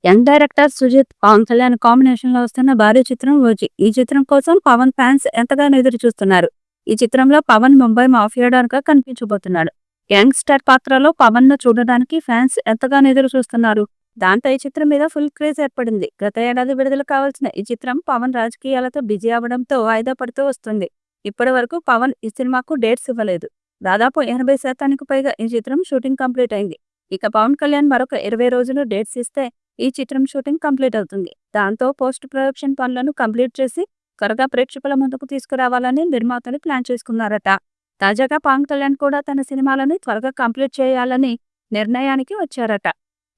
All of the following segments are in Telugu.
యంగ్ డైరెక్టర్ సుజిత్, పవన్ కళ్యాణ్ కాంబినేషన్‌లో వస్తున్న భారీ చిత్రం 'ఓజీ'. ఈ చిత్రం కోసం పవన్ ఫ్యాన్స్ ఎంతగానో ఎదురు చూస్తున్నారు. ఈ చిత్రంలో పవన్ ముంబై మాఫియా డాన్‌గా కనిపించబోతున్నాడు. యంగ్‌స్టర్ పాత్రలో పవన్‌ను చూడడానికి ఫ్యాన్స్ ఎంతగానో ఎదురు చూస్తున్నారు. దాంతో ఈ చిత్రం మీద ఫుల్ క్రేజ్ ఏర్పడింది. గత ఏడాది విడుదల కావాల్సిన ఈ చిత్రం పవన్ రాజకీయాలతో బిజీ అవ్వడంతో వాయిదా పడుతూ వస్తుంది. ఇప్పటి వరకు పవన్ ఈ సినిమాకు డేట్స్ ఇవ్వలేదు. దాదాపు 80% పైగా ఈ చిత్రం షూటింగ్ కంప్లీట్ అయింది. ఇక పవన్ కళ్యాణ్ మరొక 20 రోజులు డేట్స్ ఇస్తే ఈ చిత్రం షూటింగ్ కంప్లీట్ అవుతుంది. దాంతో పోస్ట్ ప్రొడక్షన్ పనులను కంప్లీట్ చేసి త్వరగా ప్రేక్షకుల ముందుకు తీసుకురావాలని నిర్మాతలు ప్లాన్ చేసుకున్నారట. తాజాగా పవన్ కళ్యాణ్ కూడా తన సినిమాలను త్వరగా కంప్లీట్ చేయాలని నిర్ణయానికి వచ్చారట.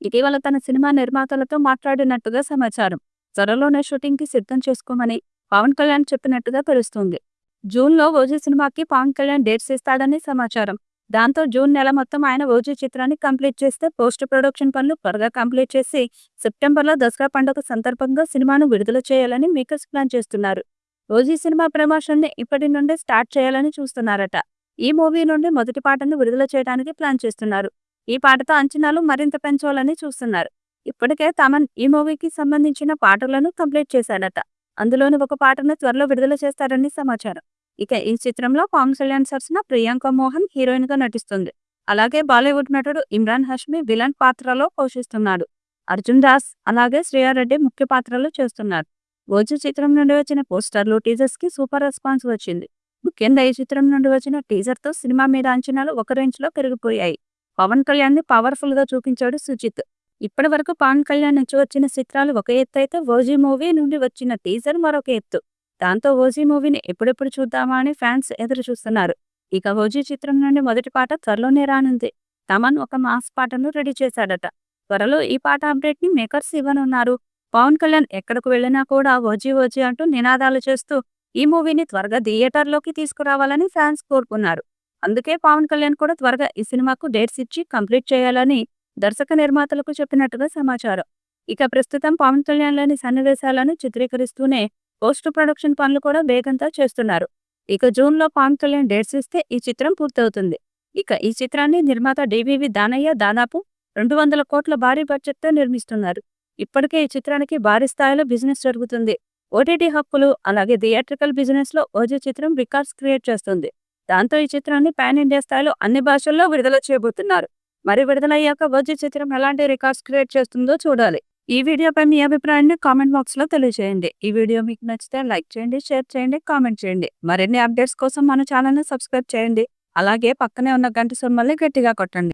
ఇటీవల తన సినిమా నిర్మాతలతో మాట్లాడినట్టుగా సమాచారం. త్వరలోనే షూటింగ్ కి సిద్ధం చేసుకోమని పవన్ కళ్యాణ్ చెప్పినట్టుగా తెలుస్తుంది. జూన్‌లో 'ఓజీ' సినిమాకి పవన్ కళ్యాణ్ డేట్స్ ఇస్తాడని సమాచారం. దాంతో జూన్ నెల మొత్తం ఆయన 'ఓజీ' చిత్రాన్ని కంప్లీట్ చేస్తే పోస్ట్ ప్రొడక్షన్ పనులు త్వరగా కంప్లీట్ చేసి సెప్టెంబర్‌లో దసరా పండుగ సందర్భంగా సినిమాను విడుదల చేయాలని మేకర్స్ ప్లాన్ చేస్తున్నారు. 'ఓజీ' సినిమా ప్రమోషన్‌ని ఇప్పటి నుండే స్టార్ట్ చేయాలని చూస్తున్నారట. ఈ మూవీ నుండి మొదటి పాటను విడుదల చేయడానికి ప్లాన్ చేస్తున్నారు. ఈ పాటతో అంచనాలు మరింత పెంచాలని చూస్తున్నారు. ఇప్పటికే తమన్ ఈ మూవీకి సంబంధించిన పాటలను కంప్లీట్ చేశాడట. అందులోని ఒక పాటను త్వరలో విడుదల చేస్తారని సమాచారం. ఇక ఈ చిత్రంలో పవన్ కళ్యాణ్ సరసన ప్రియాంక మోహన్ హీరోయిన్ గా నటిస్తుంది. అలాగే బాలీవుడ్ నటుడు ఇమ్రాన్ హష్మి విలన్ పాత్రలో పోషిస్తున్నాడు. అర్జున్ దాస్ అలాగే శ్రేయారెడ్డి ముఖ్య పాత్రలు చేస్తున్నారు. 'ఓజీ' చిత్రం నుండి వచ్చిన పోస్టర్లు, టీజర్స్ కి సూపర్ రెస్పాన్స్ వచ్చింది. ముఖ్యంగా ఈ చిత్రం నుండి వచ్చిన టీజర్ తో సినిమా మీద అంచనాలు ఒక రేంజ్ లో పెరిగిపోయాయి. పవన్ కళ్యాణ్ ని పవర్ఫుల్ గా చూపించాడు సుజిత్. ఇప్పటి వరకు పవన్ కళ్యాణ్ నుంచి వచ్చిన చిత్రాలు ఒక ఎత్తు అయితే 'ఓజీ' మూవీ నుండి వచ్చిన టీజర్ మరొక ఎత్తు. దాంతో 'ఓజీ' మూవీని ఎప్పుడెప్పుడు చూద్దామా అని ఫ్యాన్స్ ఎదురు చూస్తున్నారు. ఇక 'ఓజీ' చిత్రం నుండి మొదటి పాట త్వరలోనే రానుంది. తమన్ ఒక మాస్ పాటను రెడీ చేశాడట. త్వరలో ఈ పాట అప్డేట్ ని మేకర్స్ ఇవ్వనున్నారు. పవన్ కళ్యాణ్ ఎక్కడకు వెళ్ళినా కూడా 'ఓజీ ఓజీ' అంటూ నినాదాలు చేస్తూ ఈ మూవీని త్వరగా థియేటర్లోకి తీసుకురావాలని ఫ్యాన్స్ కోరుకున్నారు. అందుకే పవన్ కళ్యాణ్ కూడా త్వరగా ఈ సినిమాకు డేట్స్ ఇచ్చి కంప్లీట్ చేయాలని దర్శక నిర్మాతలకు చెప్పినట్టుగా సమాచారం. ఇక ప్రస్తుతం పవన్ కళ్యాణ్ లోని సన్నివేశాలను చిత్రీకరిస్తూనే పోస్ట్ ప్రొడక్షన్ పనులు కూడా వేగంగా చేస్తున్నారు. ఇక జూన్‌లో పవన్ కళ్యాణ్ డేట్స్ ఇస్తే ఈ చిత్రం పూర్తవుతుంది. ఇక ఈ చిత్రాన్ని నిర్మాత డివివి దానయ్య దాదాపు 200 కోట్ల భారీ బడ్జెట్‌తో నిర్మిస్తున్నారు. ఇప్పటికే ఈ చిత్రానికి భారీ స్థాయిలో బిజినెస్ జరుగుతుంది. ఓటీటీ హక్కులు అలాగే థియేట్రికల్ బిజినెస్‌లో 'ఓజీ' చిత్రం రికార్డ్స్ క్రియేట్ చేస్తుంది. దాంతో ఈ చిత్రాన్ని పాన్ ఇండియా స్థాయిలో అన్ని భాషల్లో విడుదల చేయబోతున్నారు. మరి విడుదలయ్యాక 'ఓజీ' చిత్రం ఎలాంటి రికార్డ్స్ క్రియేట్ చేస్తుందో చూడాలి. ఈ వీడియోపై మీ అభిప్రాయాన్ని కామెంట్ బాక్స్‌లో తెలియజేయండి. ఈ వీడియో మీకు నచ్చితే లైక్ చేయండి, షేర్ చేయండి, కామెంట్ చేయండి. మరిన్ని అప్డేట్స్ కోసం మన ఛానల్‌ని సబ్స్క్రైబ్ చేయండి. అలాగే పక్కనే ఉన్న గంట సింబల్‌ని గట్టిగా కొట్టండి.